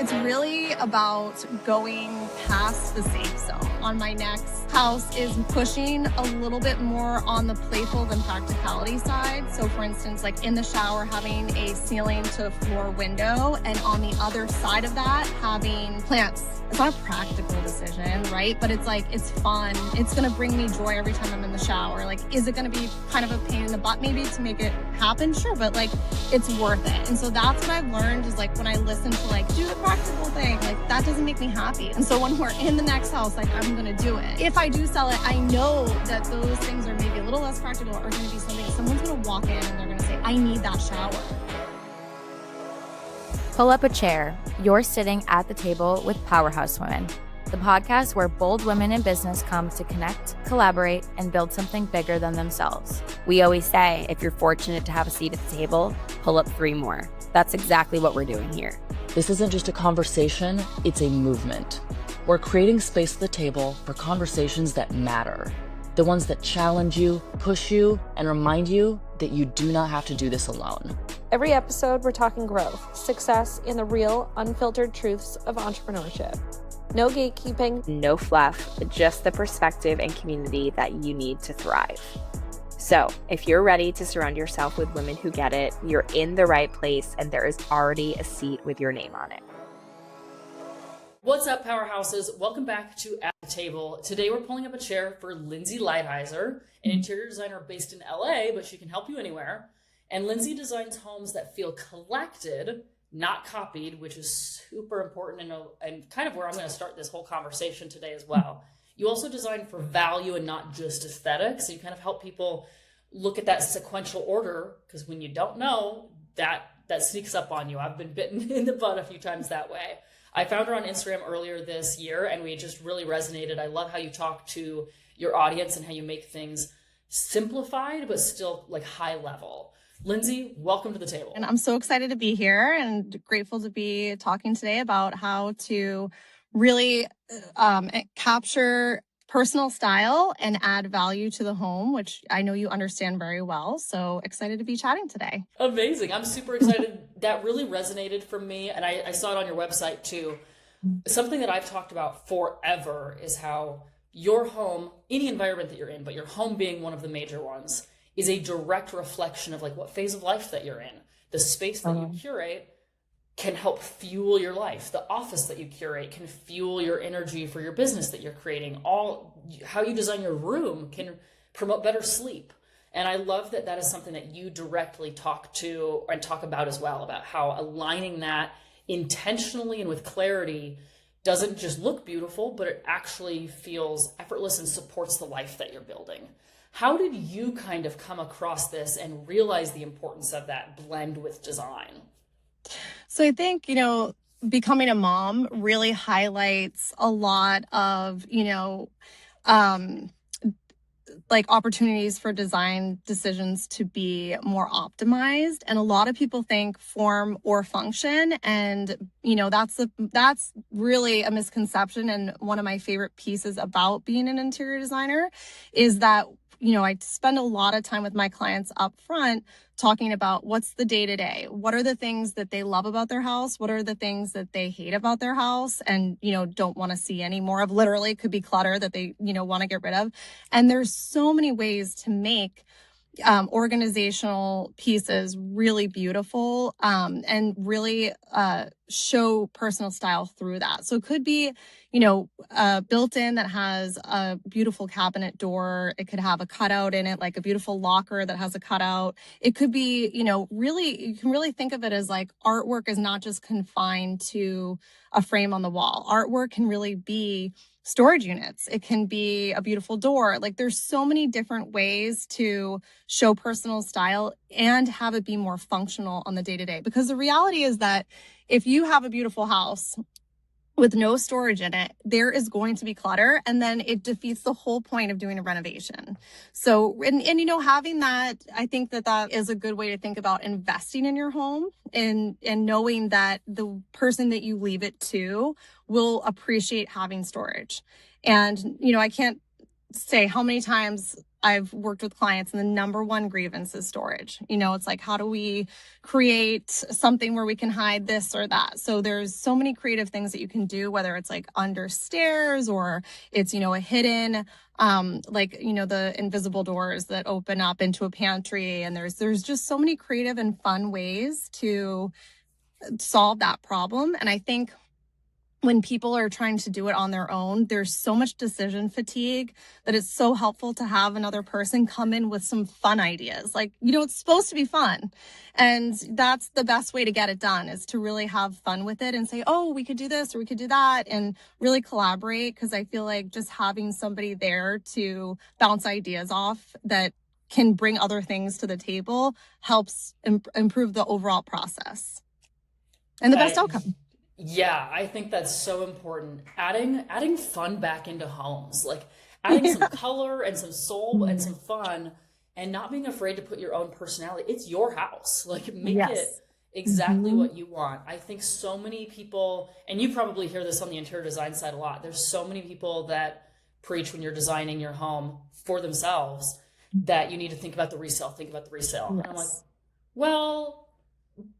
It's really about going past the safe zone. On my next house is pushing a little bit more on the playful than practicality side. So for instance, like in the shower, having a ceiling to floor window, and on the other side of that, having plants. It's not a practical decision, right? But it's like, it's fun. It's going to bring me joy every time I'm in the shower. Like, is it going to be kind of a pain in the butt maybe to make it happen? Sure. But like, it's worth it. And so that's what I've learned is like, when I listen to like, do the practical thing, like that doesn't make me happy. And so when we're in the next house, like I'm going to do it. If I do sell it, I know that those things are maybe a little less practical, or going to be something someone's going to walk in and they're going to say, I need that shower. Pull up a chair. You're sitting at the table with Powerhouse Women, the podcast where bold women in business come to connect, collaborate, and build something bigger than themselves. We always say, if you're fortunate to have a seat at the table, pull up 3 more. That's exactly what we're doing here. This isn't just a conversation, it's a movement. We're creating space at the table for conversations that matter. The ones that challenge you, push you, and remind you that you do not have to do this alone. Every episode, we're talking growth, success, and the real, unfiltered truths of entrepreneurship. No gatekeeping, no fluff, just the perspective and community that you need to thrive. So, if you're ready to surround yourself with women who get it, you're in the right place, and there is already a seat with your name on it. What's up, Powerhouses? Welcome back to At the Table. Today we're pulling up a chair for Lindsay Leitheiser, an interior designer based in LA, but she can help you anywhere. And Lindsay designs homes that feel collected, not copied, which is super important and kind of where I'm going to start this whole conversation today as well. You also design for value and not just aesthetics. So you kind of help people look at that sequential order, because when you don't know, that sneaks up on you. I've been bitten in the butt a few times that way. I found her on Instagram earlier this year, and we just really resonated. I love how you talk to your audience and how you make things simplified, but still like high level. Lindsay, welcome to the table. And I'm so excited to be here and grateful to be talking today about how to really capture personal style and add value to the home, which I know you understand very well. So excited to be chatting today. Amazing. I'm super excited. That really resonated for me. And I saw it on your website too. Something that I've talked about forever is how your home, any environment that you're in, but your home being one of the major ones, is a direct reflection of like what phase of life that you're in. The space that you curate can help fuel your life. The office that you curate can fuel your energy for your business that you're creating. How you design your room can promote better sleep. And I love that that is something that you directly talk about as well, about how aligning that intentionally and with clarity doesn't just look beautiful, but it actually feels effortless and supports the life that you're building. How did you kind of come across this and realize the importance of that blend with design? So I think, becoming a mom really highlights a lot of, like opportunities for design decisions to be more optimized. And a lot of people think form or function. And, that's really a misconception. And one of my favorite pieces about being an interior designer is that I spend a lot of time with my clients up front talking about what's the day-to-day. What are the things that they love about their house? What are the things that they hate about their house and, don't want to see any more of? Literally could be clutter that they, want to get rid of. And there's so many ways to make organizational pieces really beautiful and really show personal style through that. So it could be, built-in that has a beautiful cabinet door. It could have a cutout in it, like a beautiful locker that has a cutout. It could be, really, you can really think of it as like artwork is not just confined to a frame on the wall. Artwork can really be storage units. It can be a beautiful door. Like there's so many different ways to show personal style and have it be more functional on the day-to-day. Because the reality is that if you have a beautiful house with no storage in it, there is going to be clutter, and then it defeats the whole point of doing a renovation. So, and having that, I think that is a good way to think about investing in your home and knowing that the person that you leave it to will appreciate having storage. And, I can't say how many times I've worked with clients, and the number one grievance is storage. It's like, how do we create something where we can hide this or that? So there's so many creative things that you can do, whether it's like under stairs or it's, a hidden, the invisible doors that open up into a pantry. And there's just so many creative and fun ways to solve that problem. And I think when people are trying to do it on their own, there's so much decision fatigue that it's so helpful to have another person come in with some fun ideas. Like, it's supposed to be fun. And that's the best way to get it done, is to really have fun with it and say, oh, we could do this or we could do that, and really collaborate. Because I feel like just having somebody there to bounce ideas off that can bring other things to the table helps improve the overall process and the best outcome. Yeah, I think that's so important. Adding fun back into homes, like adding some color and some soul and some fun, and not being afraid to put your own personality. It's your house. Like, make it exactly what you want. I think so many people, and you probably hear this on the interior design side a lot, there's so many people that preach when you're designing your home for themselves that you need to think about the resale, Yes. And I'm like, well,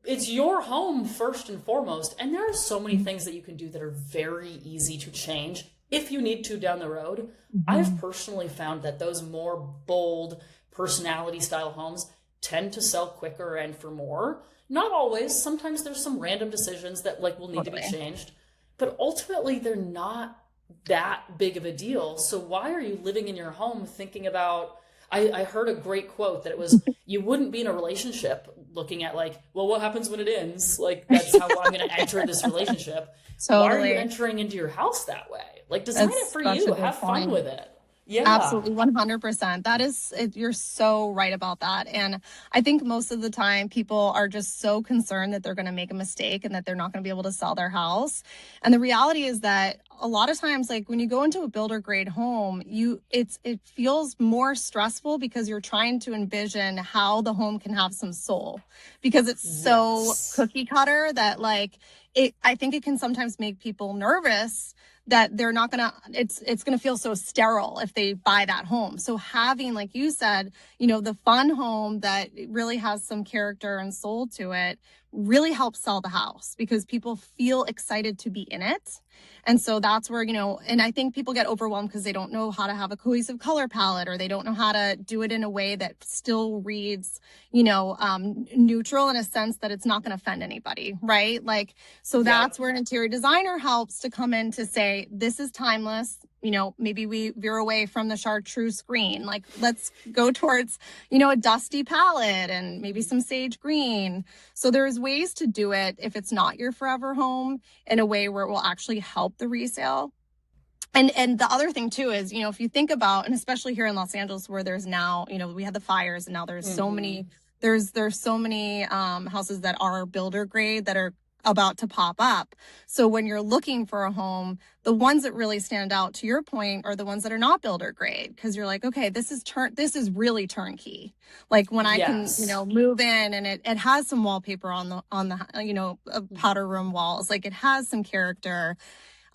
it's your home first and foremost. And there are so many things that you can do that are very easy to change if you need to down the road. I've personally found that those more bold personality style homes tend to sell quicker and for more. Not always. Sometimes there's some random decisions that will need to be changed, but ultimately they're not that big of a deal. So why are you living in your home thinking about, I heard a great quote that it was, you wouldn't be in a relationship looking at well, what happens when it ends? That's how I'm going to enter this relationship. Totally. Why are you entering into your house that way? Design it for you. Have fun with it. Yeah, absolutely. 100%. That is, you're so right about that. And I think most of the time people are just so concerned that they're going to make a mistake and that they're not going to be able to sell their house. And the reality is that a lot of times, when you go into a builder grade home, it feels more stressful because you're trying to envision how the home can have some soul, because it's so cookie cutter that I think it can sometimes make people nervous that they're not gonna, it's gonna feel so sterile if they buy that home. So having, like you said, the fun home that really has some character and soul to it really helps sell the house, because people feel excited to be in it. And so that's where, and I think people get overwhelmed because they don't know how to have a cohesive color palette, or they don't know how to do it in a way that still reads, neutral, in a sense that it's not going to offend anybody, right? That's where an interior designer helps to come in to say, this is timeless. Maybe we veer away from the chartreuse green. Let's go towards, a dusty palette and maybe some sage green. So there's ways to do it if it's not your forever home, in a way where it will actually help the resale. And the other thing too is, if you think about, and especially here in Los Angeles, where there's now, we had the fires, and now there's so many, there's so many houses that are builder grade that are about to pop up. So when you're looking for a home, the ones that really stand out, to your point, are the ones that are not builder grade, because you're like, okay, this is really turnkey. When I can, move in, and it has some wallpaper on the powder room walls, it has some character.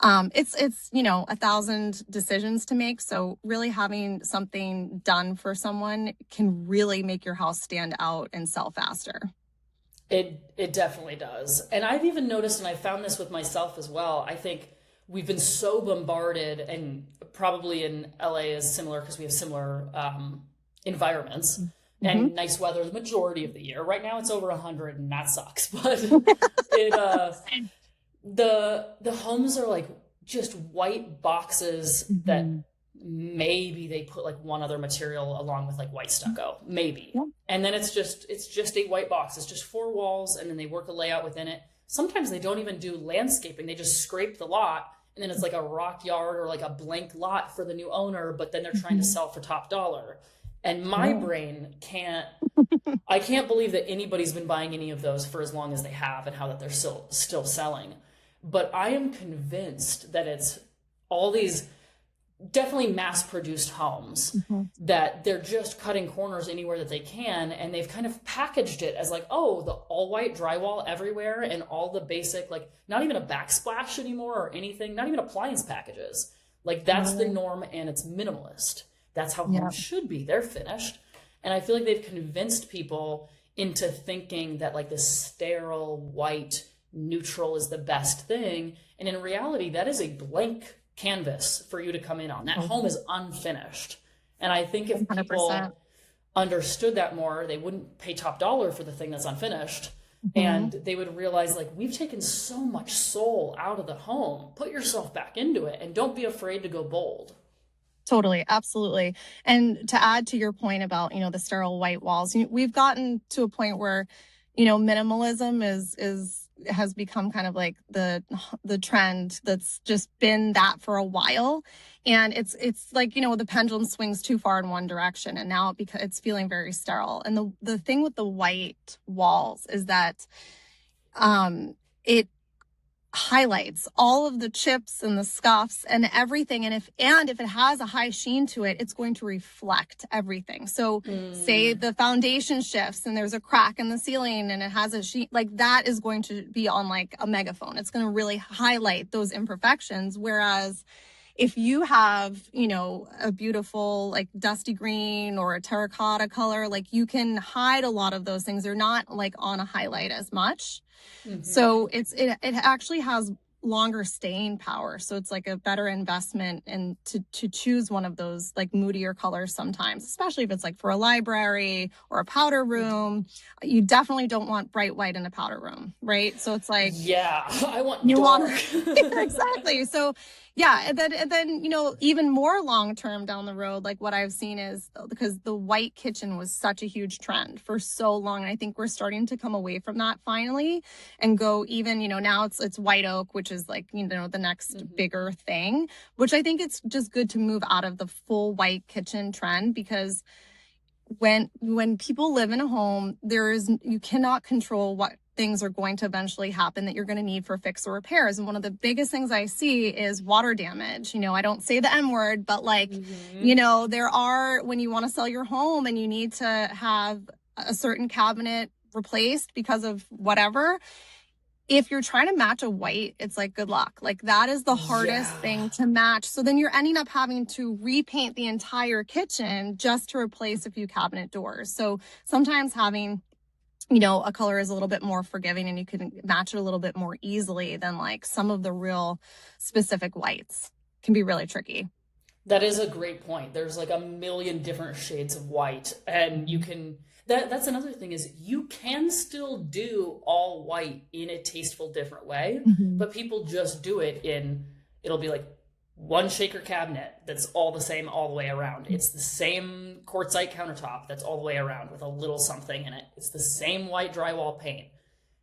It's 1,000 decisions to make. So really having something done for someone can really make your house stand out and sell faster. It definitely does. And I've even noticed, and I found this with myself as well, I think we've been so bombarded, and probably in LA is similar because we have similar environments and nice weather the majority of the year. Right now it's over 100 and that sucks. But the homes are just white boxes that maybe they put one other material along with white stucco, maybe. Yeah. And then it's just a white box. It's just 4 walls, and then they work a layout within it. Sometimes they don't even do landscaping. They just scrape the lot, and then it's a rock yard or a blank lot for the new owner, but then they're trying to sell for top dollar. And my brain I can't believe that anybody's been buying any of those for as long as they have, and how that they're still selling. But I am convinced that it's all these definitely mass-produced homes that they're just cutting corners anywhere that they can, and they've kind of packaged it as the all-white drywall everywhere, and all the basic, not even a backsplash anymore or anything, not even appliance packages. That's the norm, and it's minimalist. that's how homes should be. They're finished. And I feel like they've convinced people into thinking that like this sterile, white, neutral is the best thing. And in reality, that is a blank canvas for you to come in on. That home is unfinished. And I think if 100%. people understood that more, they wouldn't pay top dollar for the thing that's unfinished. And they would realize, like, we've taken so much soul out of the home. Put yourself back into it and don't be afraid to go bold. Totally. Absolutely. And to add to your point about, the sterile white walls, we've gotten to a point where, minimalism has become kind of like the trend that's just been that for a while. And it's like, the pendulum swings too far in one direction, and now it's feeling very sterile. And the thing with the white walls is that it highlights all of the chips and the scuffs and everything. And if it has a high sheen to it, it's going to reflect everything. So say the foundation shifts and there's a crack in the ceiling and it has a sheen, like that is going to be on like a megaphone. It's going to really highlight those imperfections. Whereas if you have, a beautiful like dusty green or a terracotta color, like you can hide a lot of those things. They're not like on a highlight as much. So it actually has longer staying power. So it's like a better investment and to choose one of those like moodier colors sometimes, especially if it's like for a library or a powder room. You definitely don't want bright white in a powder room, right? So it's like, yeah, I want dark. Exactly. So yeah, and then even more long term down the road, like what I've seen is, because the white kitchen was such a huge trend for so long, and I think we're starting to come away from that finally and go even, now it's white oak, which is like, the next bigger thing, which I think it's just good to move out of the full white kitchen trend, because when people live in a home, you cannot control what things are going to eventually happen that you're going to need for fix or repairs. And one of the biggest things I see is water damage. I don't say the M word, but like, there are, when you want to sell your home and you need to have a certain cabinet replaced because of whatever, if you're trying to match a white, it's like, good luck. Like that is the hardest thing to match. So then you're ending up having to repaint the entire kitchen just to replace a few cabinet doors. So sometimes having, a color is a little bit more forgiving and you can match it a little bit more easily than like some of the real specific whites can be really tricky. That is a great point. There's like a million different shades of white, and you can, that's another thing, is you can still do all white in a tasteful different way, but people just do it it'll be like one shaker cabinet that's all the same all the way around. It's the same quartzite countertop that's all the way around with a little something in it. It's the same white drywall paint.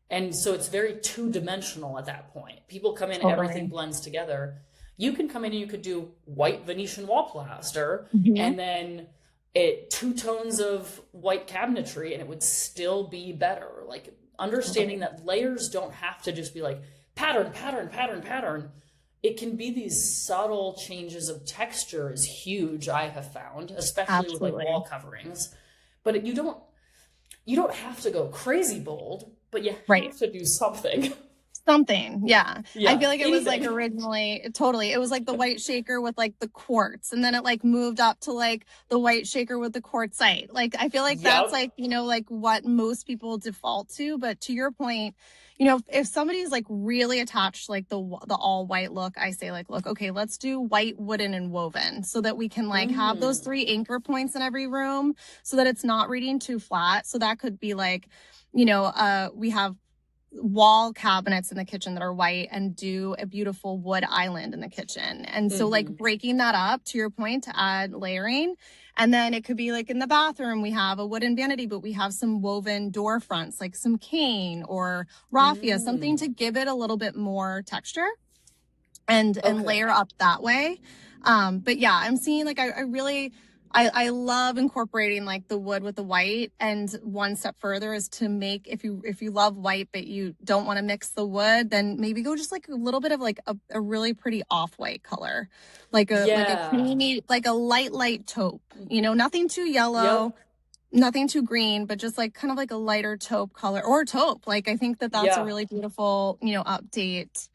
And so it's very two-dimensional at that point. People come in, everything blends together. You can come in and you could do white Venetian wall plaster and then two tones of white cabinetry, and it would still be better. Like understanding that layers don't have to just be like pattern, pattern, pattern, pattern. It can be these subtle changes of texture is huge, I have found, especially with like wall coverings. But you don't have to go crazy bold, but you have to do something. Yeah. I feel like it was like originally, totally, it was like the white shaker with like the quartz, and then it like moved up to like the white shaker with the quartzite. Like I feel like that's like, like what most people default to. But to your point, if somebody's like really attached, like the all white look, I say like, look, okay, let's do white, wooden, and woven, so that we can like have those 3 anchor points in every room, so that it's not reading too flat. So that could be like, we have wall cabinets in the kitchen that are white, and do a beautiful wood island in the kitchen. And so like breaking that up, to your point, to add layering. And then it could be like in the bathroom, we have a wooden vanity, but we have some woven door fronts, like some cane or raffia, something to give it a little bit more texture and layer up that way. But yeah, I'm seeing like, I love incorporating like the wood with the white. And one step further is to make, if you love white, but you don't want to mix the wood, then maybe go just like a little bit of like a really pretty off-white color, like a creamy, like a light taupe, nothing too yellow, nothing too green, but just like kind of like a lighter taupe color, or taupe. Like, I think that's a really beautiful, update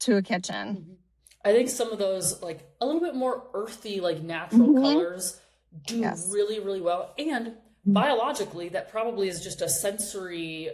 to a kitchen. I think some of those like a little bit more earthy, like natural colors do Yes. really, really well. And biologically, that probably is just a sensory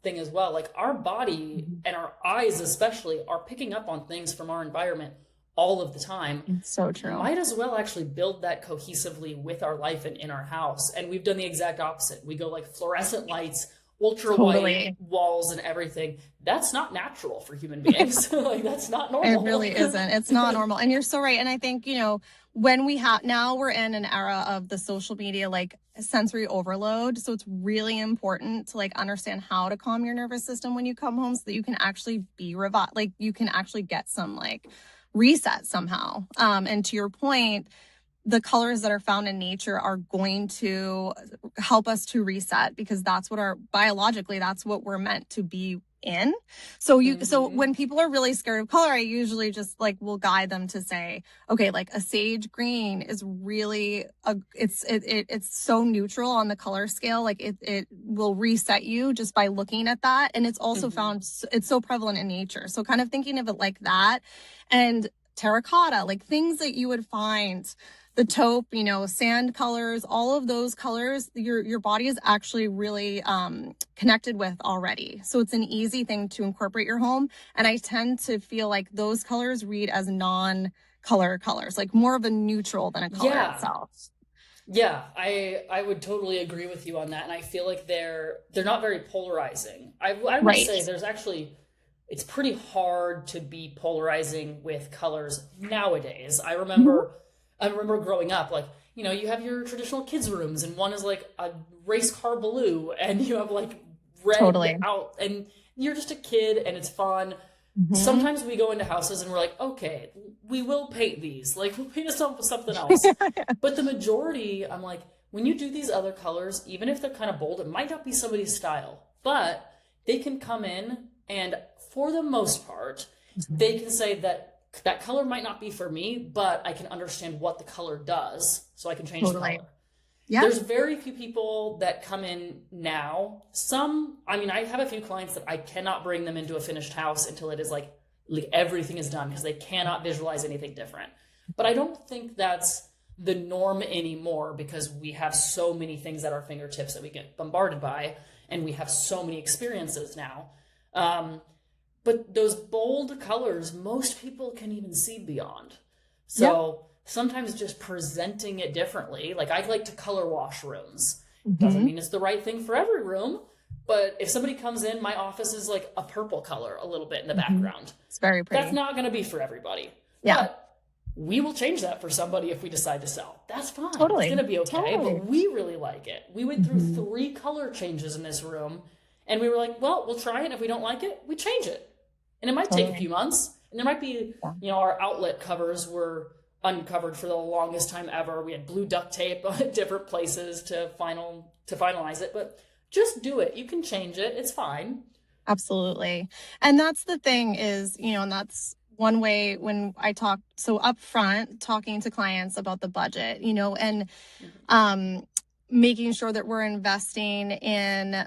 thing as well. Like our body and our eyes especially are picking up on things from our environment all of the time. It's so true. Might as well actually build that cohesively with our life and in our house. And we've done the exact opposite. We go like fluorescent lights, ultra white walls and everything. That's not natural for human beings. Like that's not normal. It really isn't. It's not normal. And you're so right. And I think, you know, when we have, now we're in an era of the social media, like sensory overload. So it's really important to like understand how to calm your nervous system when you come home so that you can actually be revived. Like you can actually get some like reset somehow. And to your point, the colors that are found in nature are going to help us to reset because that's what biologically, that's what we're meant to be in. So so when people are really scared of color, I usually just like will guide them to say, okay, like a sage green is really it's so neutral on the color scale. Like it will reset you just by looking at that. And it's also found, it's so prevalent in nature. So kind of thinking of it like that, and terracotta, like things that you would find, the taupe, you know, sand colors, all of those colors, your body is actually really connected with already. So it's an easy thing to incorporate your home. And I tend to feel like those colors read as non-color colors, like more of a neutral than a color itself. Yeah, I would totally agree with you on that. And I feel like they're not very polarizing. I would say there's actually, it's pretty hard to be polarizing with colors nowadays. I remember growing up, like, you know, you have your traditional kids' rooms and one is like a race car blue and you have like red out and you're just a kid and it's fun. Sometimes we go into houses and we're like, okay, we will paint these. Like we'll paint something else. But the majority, I'm like, when you do these other colors, even if they're kind of bold, it might not be somebody's style, but they can come in and for the most part, they can say that color might not be for me, but I can understand what the color does, so I can change the color. Yeah. There's very few people that come in now. I have a few clients that I cannot bring them into a finished house until it is like everything is done because they cannot visualize anything different. But I don't think that's the norm anymore because we have so many things at our fingertips that we get bombarded by, and we have so many experiences now. But those bold colors, most people can even see beyond. So sometimes just presenting it differently, like I like to color wash rooms. Doesn't mean it's the right thing for every room, but if somebody comes in, my office is like a purple color a little bit in the background. It's very pretty. That's not going to be for everybody. Yeah. But we will change that for somebody if we decide to sell. That's fine. Totally. It's going to be okay, but we really like it. We went through 3 color changes in this room and we were like, well, we'll try it. And if we don't like it, we change it. And it might take a few months. And there might be, you know, our outlet covers were uncovered for the longest time ever. We had blue duct tape at different places to finalize it. But just do it. You can change it. It's fine. Absolutely. And that's the thing is, you know, and that's one way when I talk so upfront, talking to clients about the budget, you know, and making sure that we're investing in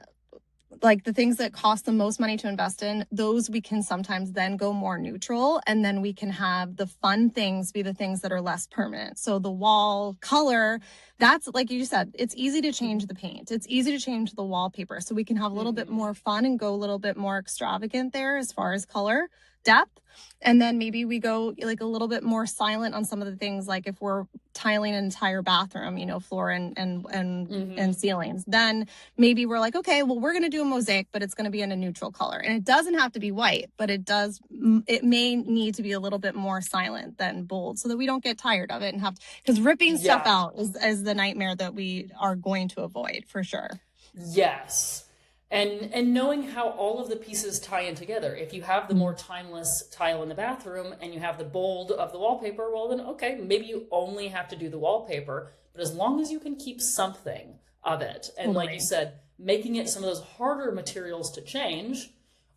like the things that cost the most money to invest in, those we can sometimes then go more neutral, and then we can have the fun things be the things that are less permanent. So the wall color, that's like you said, it's easy to change the paint. It's easy to change the wallpaper. So we can have a little bit more fun and go a little bit more extravagant there as far as color depth. And then maybe we go like a little bit more silent on some of the things, like if we're tiling an entire bathroom, you know, floor and ceilings, then maybe we're like, okay, well, we're going to do a mosaic, but it's going to be in a neutral color. And it doesn't have to be white, but it may need to be a little bit more silent than bold so that we don't get tired of it and have to, because ripping stuff out is the nightmare that we are going to avoid for sure. Yes. And knowing how all of the pieces tie in together. If you have the more timeless tile in the bathroom and you have the bold of the wallpaper, well then, okay, maybe you only have to do the wallpaper, but as long as you can keep something of it. And like you said, making it some of those harder materials to change,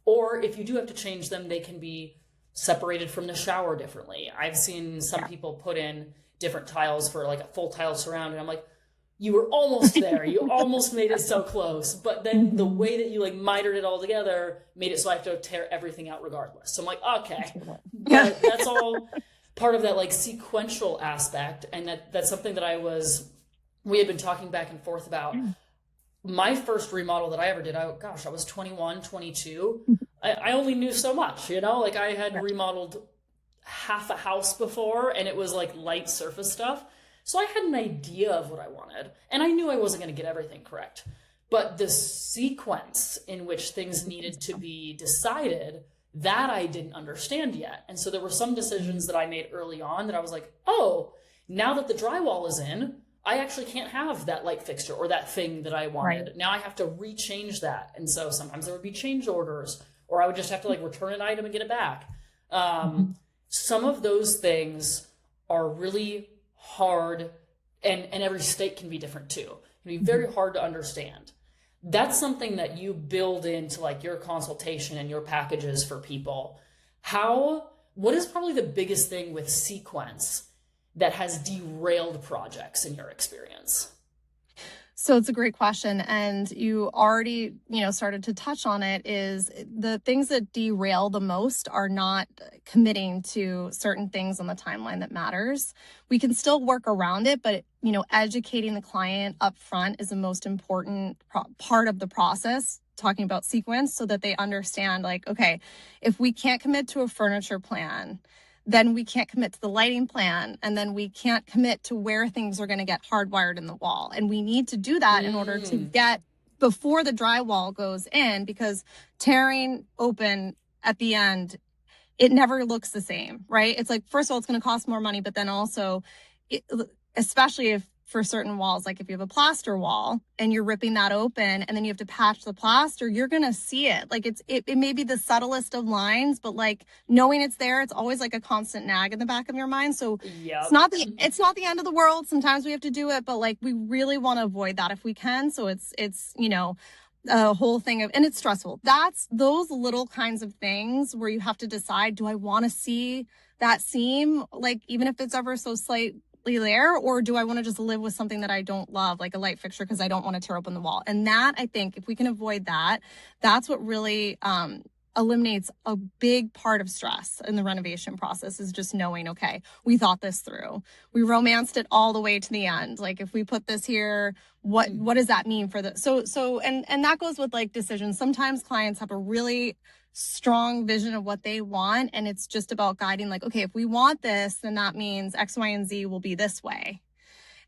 or if you do have to change them, they can be separated from the shower differently. I've seen some people put in different tiles for like a full tile surround, and I'm like, you were almost there. You almost made it so close. But then the way that you like mitered it all together made it so I have to tear everything out regardless. So I'm like, okay. But that's all part of that like sequential aspect. And that's something that I was we had been talking back and forth about my first remodel that I ever did. I was 21, 22. I only knew so much, like I had remodeled half a house before, and it was like light surface stuff. So I had an idea of what I wanted, and I knew I wasn't going to get everything correct. But the sequence in which things needed to be decided, that I didn't understand yet. And so there were some decisions that I made early on that I was like, oh, now that the drywall is in, I actually can't have that light fixture or that thing that I wanted. Right. Now I have to rechange that. And so sometimes there would be change orders, or I would just have to like return an item and get it back. Some of those things are really hard, and every state can be different too. It can be very hard to understand. That's something that you build into like your consultation and your packages for people. What is probably the biggest thing with sequence that has derailed projects in your experience? So it's a great question. And you already, started to touch on it. Is the things that derail the most are not committing to certain things on the timeline that matters. We can still work around it, but, educating the client up front is the most important part of the process, talking about sequence, so that they understand like, okay, if we can't commit to a furniture plan, then we can't commit to the lighting plan, and then we can't commit to where things are going to get hardwired in the wall. And we need to do that in order to get before the drywall goes in, because tearing open at the end, it never looks the same, right? It's like, first of all, it's going to cost more money, but then also, especially if for certain walls, like if you have a plaster wall and you're ripping that open and then you have to patch the plaster, you're going to see it. Like it may be the subtlest of lines, but like knowing it's there, it's always like a constant nag in the back of your mind. So it's not the end of the world. Sometimes we have to do it, but like we really want to avoid that if we can. So it's a whole thing and it's stressful. That's those little kinds of things where you have to decide, do I want to see that seam? Like, even if it's ever so slightly there, or do I want to just live with something that I don't love, like a light fixture, because I don't want to tear open the wall? And that, I think, if we can avoid that, that's what really eliminates a big part of stress in the renovation process, is just knowing, okay, we thought this through. We romanced it all the way to the end. Like, if we put this here, what does that mean for the, and that goes with like decisions. Sometimes clients have a really strong vision of what they want, and it's just about guiding, like, okay, if we want this, then that means X, Y, and Z will be this way,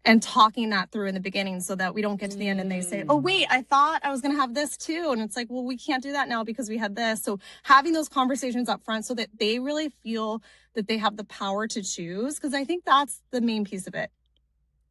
and talking that through in the beginning so that we don't get to the end and they say, oh wait, I thought I was going to have this too, and it's like, well, we can't do that now because we had this. So having those conversations up front so that they really feel that they have the power to choose, because I think that's the main piece of it.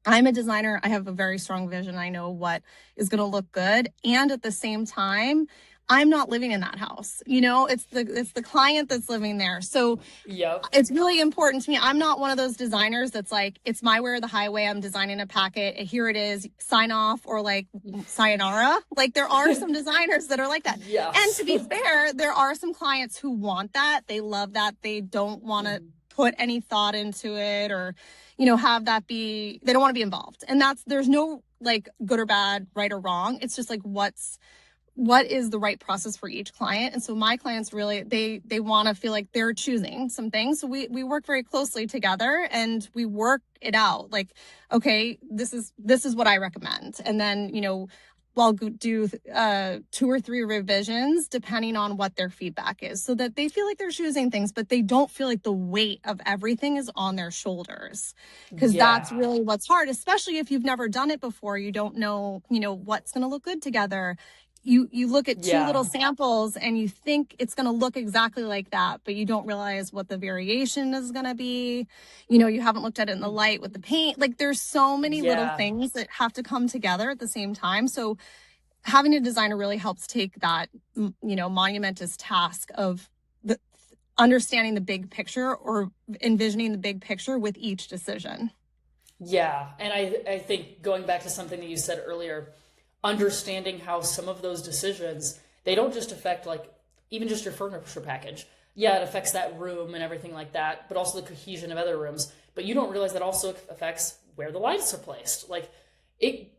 I'm a designer. I have a very strong vision. I know what is going to look good, and at the same time, I'm not living in that house. It's the client that's living there. So It's really important to me. I'm not one of those designers that's like, it's my way or the highway. I'm designing a packet. Here it is, sign off, or like sayonara. Like, there are some designers that are like that. Yes. And to be fair, there are some clients who want that. They love that. They don't want to put any thought into it, or, have that be, they don't want to be involved. And there's no like good or bad, right or wrong. It's just like, what is the right process for each client. And so my clients really, they want to feel like they're choosing some things. So we work very closely together, and we work it out. Like, okay, this is what I recommend. And then, we'll do 2 or 3 revisions depending on what their feedback is, so that they feel like they're choosing things, but they don't feel like the weight of everything is on their shoulders. Because that's really what's hard, especially if you've never done it before. You don't know, what's going to look good together. You look at 2 little samples and you think it's going to look exactly like that, but you don't realize what the variation is going to be. You haven't looked at it in the light with the paint. Like, there's so many little things that have to come together at the same time. So having a designer really helps take that, monumentous task of understanding the big picture, or envisioning the big picture with each decision. Yeah. And I think, going back to something that you said earlier, understanding how some of those decisions, they don't just affect like even just your furniture package. Yeah, it affects that room and everything like that, but also the cohesion of other rooms. But you don't realize that also affects where the lights are placed. Like, it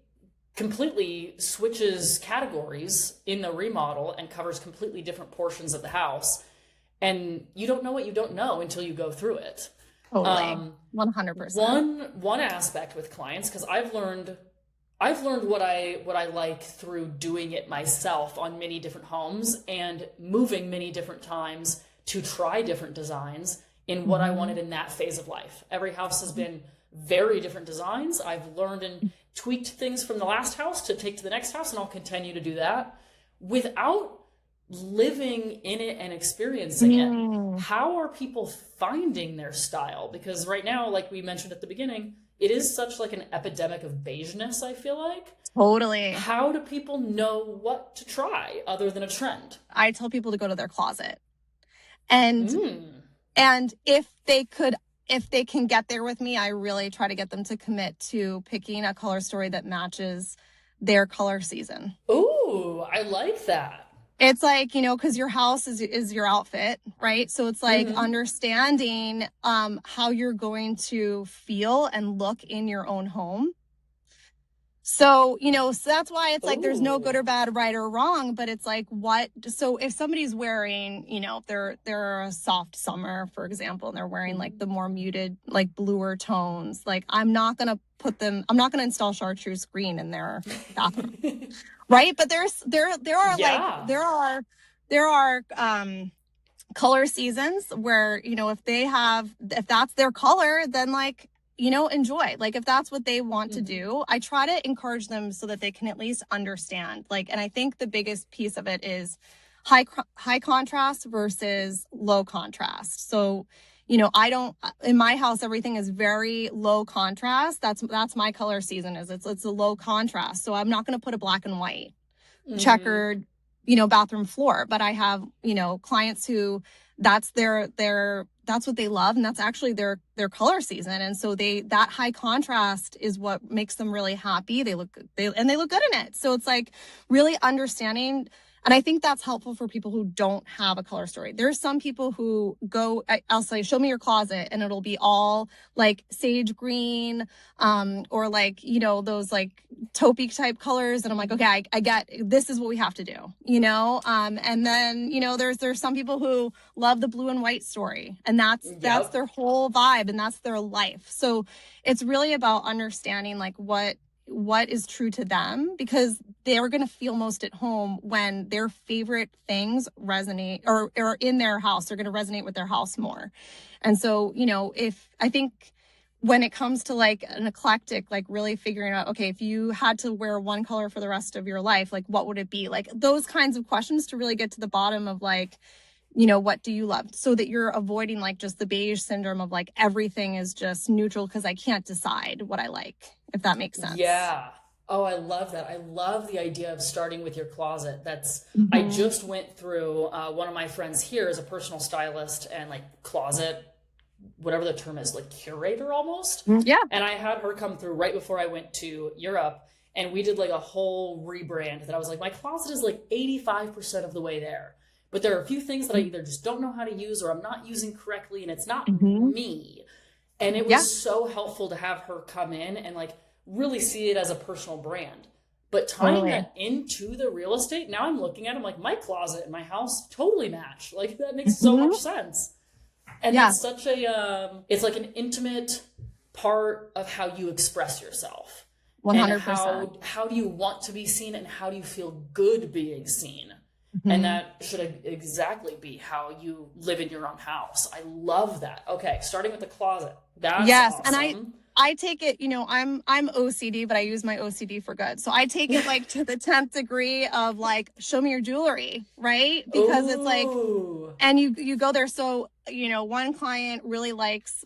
completely switches categories in the remodel and covers completely different portions of the house. And you don't know what you don't know until you go through it. Totally. 100%. One aspect with clients, because I've learned I've learned what I like through doing it myself on many different homes and moving many different times to try different designs in what I wanted in that phase of life. Every house has been very different designs. I've learned and tweaked things from the last house to take to the next house, and I'll continue to do that without living in it and experiencing it. How are people finding their style? Because right now, like we mentioned at the beginning, it is such like an epidemic of beigeness, I feel like. Totally. How do people know what to try other than a trend? I tell people to go to their closet. And if they can get there with me, I really try to get them to commit to picking a color story that matches their color season. Ooh, I like that. It's like, you know, because your house is your outfit, right? So it's like understanding how you're going to feel and look in your own home. So, you know, so that's why it's like there's no good or bad, right or wrong, but it's like so if somebody's wearing, you know, they're a soft summer, for example, and they're wearing like the more muted, like bluer tones, like I'm not going to install chartreuse green in their bathroom. Right? But there are color seasons where, you know, if that's their color, then like, you know, enjoy. Like if that's what they want to do, I try to encourage them so that they can at least understand. Like, and I think the biggest piece of it is high contrast versus low contrast. So, you know, in my house, everything is very low contrast. That's my color season it's a low contrast. So I'm not going to put a black and white checkered, you know, bathroom floor, but I have, you know, clients who that's what they love. And that's actually their color season. And so that high contrast is what makes them really happy. They look good in it. So it's like really understanding. And I think that's helpful for people who don't have a color story. There's some people who I'll say, show me your closet, and it'll be all like sage green, or like, you know, those like taupey type colors. And I'm like, okay, I get, this is what we have to do, you know? And then, you know, there's some people who love the blue and white story, and that's their whole vibe and that's their life. So it's really about understanding like what is true to them, because they're going to feel most at home when their favorite things resonate or in their house. They're going to resonate with their house more. And so, you know, I think when it comes to like an eclectic, like really figuring out, okay, if you had to wear one color for the rest of your life, like what would it be? Like those kinds of questions to really get to the bottom of like, you know, what do you love? So that you're avoiding like just the beige syndrome of like everything is just neutral because I can't decide what I like, if that makes sense. Yeah. Oh, I love that. I love the idea of starting with your closet. I just went through, one of my friends here is a personal stylist and like closet, whatever the term is, like curator almost. Yeah. And I had her come through right before I went to Europe, and we did like a whole rebrand that I was like, my closet is like 85% of the way there. But there are a few things that I either just don't know how to use or I'm not using correctly, and it's not me. And it was so helpful to have her come in and like really see it as a personal brand. But tying that into the real estate, now I'm looking at them like my closet and my house totally match. Like that makes so much sense. And it's such it's like an intimate part of how you express yourself. 100%. And how do you want to be seen, and how do you feel good being seen? And that should exactly be how you live in your own house. I love that. Okay, starting with the closet. That's awesome. And I take it, you know, I'm OCD, but I use my OCD for good. So I take it like to the 10th degree of like, show me your jewelry, right? Because it's like, and you go there. So, you know, one client really likes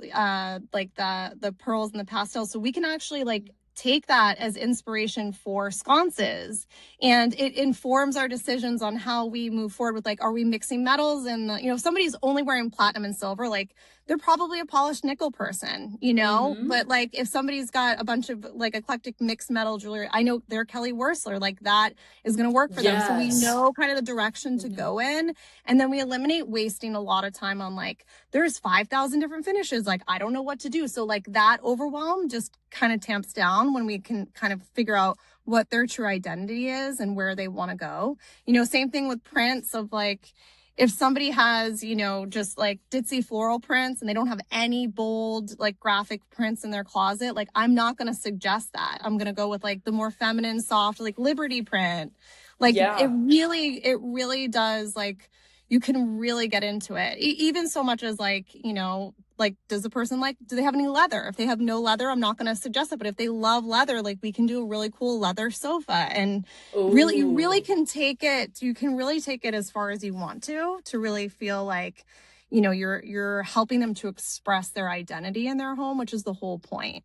like the pearls and the pastels. So we can actually like take that as inspiration for sconces, and it informs our decisions on how we move forward with like, are we mixing metals? And you know, if somebody's only wearing platinum and silver, like they're probably a polished nickel person, you know. But like if somebody's got a bunch of like eclectic mixed metal jewelry, I know they're Kelly Wersler, like that is going to work for them. So we know kind of the direction to go in, and then we eliminate wasting a lot of time on like, there's 5,000 different finishes, like I don't know what to do. So like that overwhelm just kind of tamps down when we can kind of figure out what their true identity is and where they want to go. You know, same thing with prints of like, if somebody has, you know, just like ditzy floral prints and they don't have any bold, like graphic prints in their closet, like I'm not going to suggest that. I'm going to go with like the more feminine, soft, like Liberty print. Like Yeah. it really does, like, you can really get into it. Even so much as like, you know, like, does the person like, do they have any leather? If they have no leather, I'm not going to suggest it. But if they love leather, like, we can do a really cool leather sofa. And really, you really Ooh. can take it. You can really take it as far as you want to really feel like, you know, you're helping them to express their identity in their home, which is the whole point.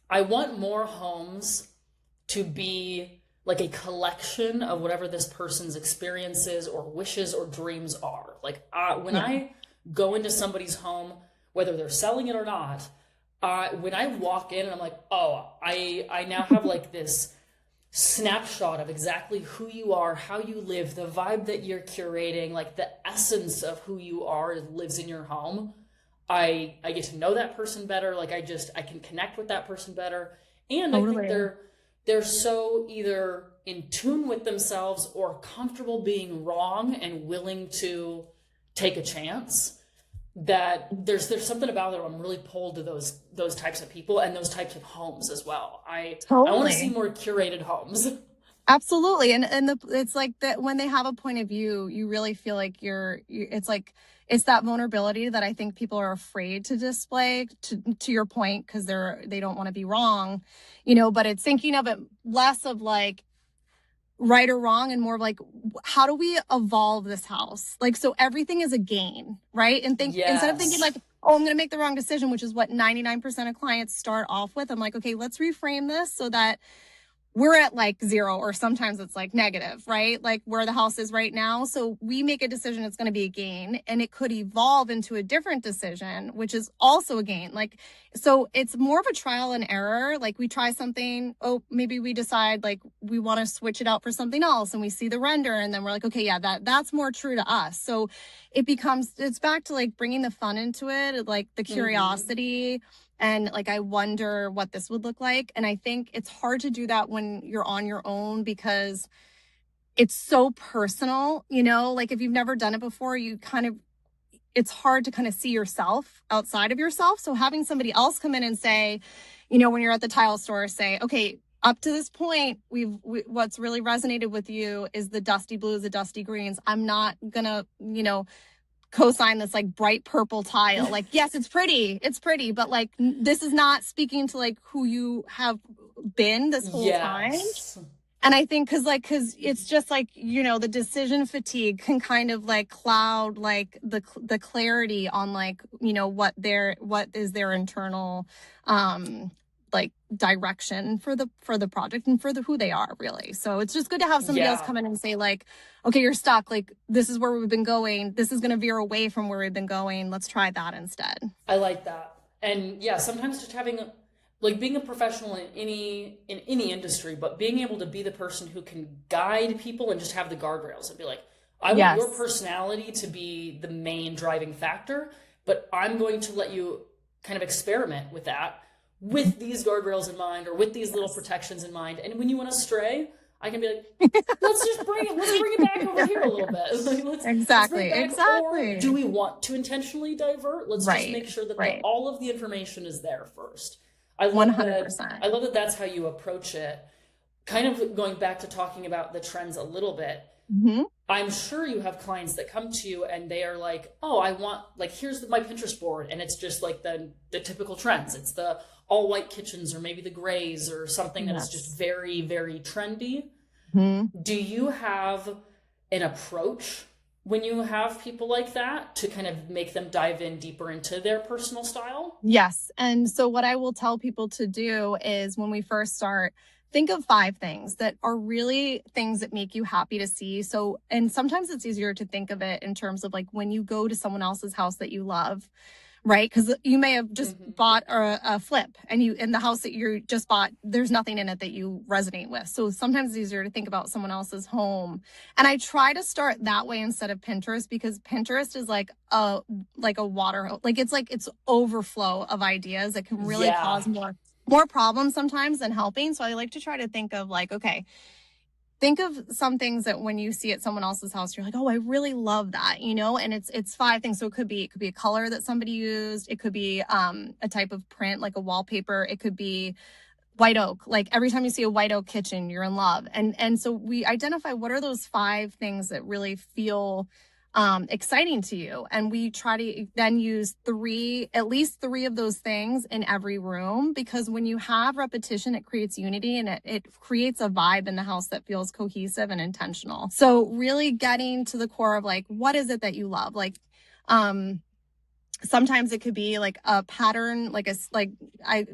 I want more homes to be like a collection of whatever this person's experiences or wishes or dreams are. Like when I go into somebody's home, whether they're selling it or not, when I walk in and I'm like, oh, I now have like this snapshot of exactly who you are, how you live, the vibe that you're curating, like the essence of who you are lives in your home. I get to know that person better. Like I can connect with that person better. And I think they're so either in tune with themselves or comfortable being wrong and willing to take a chance that there's something about it. I'm really pulled to those types of people and those types of homes as well. I want to see more curated homes. Absolutely. And it's like that when they have a point of view, you really feel like it's that vulnerability that I think people are afraid to display, to your point, because they don't want to be wrong, you know, but it's thinking of it less of like right or wrong and more of like, how do we evolve this house? Like, so everything is a gain, right? And instead of thinking like, oh, I'm going to make the wrong decision, which is what 99% of clients start off with. I'm like, okay, let's reframe this so that we're at like 0, or sometimes it's like negative, right? Like where the house is right now. So we make a decision, it's going to be a gain, and it could evolve into a different decision, which is also a gain. Like, so it's more of a trial and error. Like we try something, oh, maybe we decide like we want to switch it out for something else, and we see the render and then we're like, okay, yeah, that's more true to us. So it's back to like bringing the fun into it, like the curiosity. And like, I wonder what this would look like. And I think it's hard to do that when you're on your own because it's so personal, you know, like if you've never done it before, it's hard to kind of see yourself outside of yourself. So having somebody else come in and say, you know, when you're at the tile store, say, okay, up to this point, what's really resonated with you is the dusty blues, the dusty greens. I'm not gonna, you know, co-sign this like bright purple tile. Like, yes, it's pretty, but like this is not speaking to like who you have been this whole time. And I think because it's just like, you know, the decision fatigue can kind of like cloud like the clarity on like, you know, what is their internal like direction for the project and for who they are, really. So it's just good to have somebody else come in and say like, okay, you're stuck. Like, this is where we've been going. This is going to veer away from where we've been going. Let's try that instead. I like that. And yeah, sometimes just having like being a professional in any industry, but being able to be the person who can guide people and just have the guardrails and be like, I want your personality to be the main driving factor, but I'm going to let you kind of experiment with that with these guardrails in mind or with these little protections in mind. And when you want to stray, I can be like, let's bring it back over here a little bit. Like, exactly. Or do we want to intentionally divert? Let's just make sure that all of the information is there first. I love 100%. I love that that's how you approach it. Kind of going back to talking about the trends a little bit. Mm-hmm. I'm sure you have clients that come to you and they are like, oh, I want, like, here's my Pinterest board. And it's just like the typical trends. It's the all white kitchens or maybe the grays or something that is just very, very trendy. Mm-hmm. Do you have an approach when you have people like that to kind of make them dive in deeper into their personal style? Yes. And so what I will tell people to do is when we first start, think of 5 things that are really things that make you happy to see. So, and sometimes it's easier to think of it in terms of like when you go to someone else's house that you love, right? Because you may have just bought a flip and in the house that you just bought, there's nothing in it that you resonate with. So sometimes it's easier to think about someone else's home. And I try to start that way instead of Pinterest, because Pinterest is like a water, like it's overflow of ideas that can really cause more problems sometimes than helping. So I like to try to think of like, okay, think of some things that when you see at someone else's house, you're like, oh, I really love that, you know, and it's 5 things. So it could be a color that somebody used. It could be a type of print, like a wallpaper. It could be white oak. Like every time you see a white oak kitchen, you're in love. And so we identify what are those 5 things that really feel exciting to you. And we try to then use at least three of those things in every room, because when you have repetition, it creates unity and it creates a vibe in the house that feels cohesive and intentional. So really getting to the core of like, what is it that you love? Like, sometimes it could be like a pattern, like I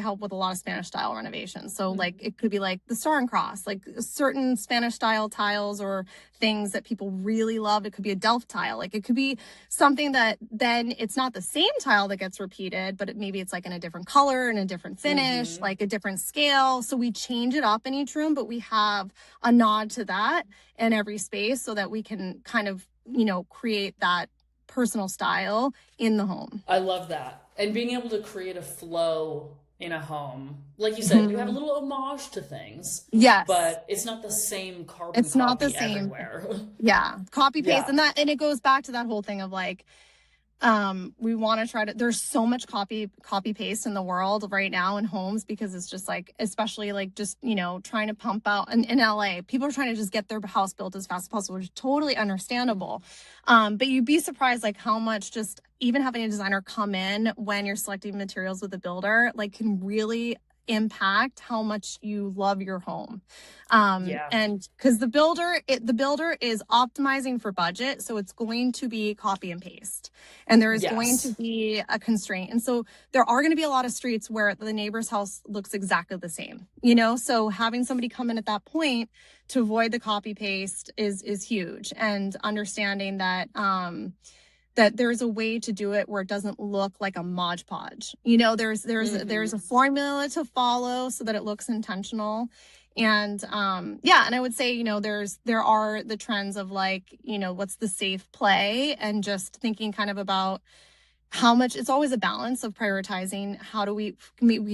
help with a lot of Spanish style renovations. So like it could be like the star and cross, like certain Spanish style tiles or things that people really love. It could be a Delft tile. Like it could be something that then it's not the same tile that gets repeated, but maybe it's like in a different color and a different finish, like a different scale. So we change it up in each room, but we have a nod to that in every space so that we can kind of, you know, create that personal style in the home. I love that. And being able to create a flow in a home. Like you said, you have a little homage to things. Yes. But it's not the same carbon It's not the copy same everywhere. Yeah. Copy paste. Yeah. And it goes back to that whole thing of like, we want to try to, there's so much copy paste in the world right now in homes, because it's just like, especially like just, you know, trying to pump out in LA, people are trying to just get their house built as fast as possible, which is totally understandable. But you'd be surprised like how much just even having a designer come in when you're selecting materials with a builder, like can really impact how much you love your home. And because the builder is optimizing for budget, so it's going to be copy and paste, and there is going to be a constraint. And so there are going to be a lot of streets where the neighbor's house looks exactly the same, you know, so having somebody come in at that point to avoid the copy paste is huge, and understanding that that there's a way to do it where it doesn't look like a Mod Podge. You know, there's a formula to follow so that it looks intentional. And and I would say, you know, there are the trends of like, you know, what's the safe play, and just thinking kind of about how much. It's always a balance of prioritizing. How do we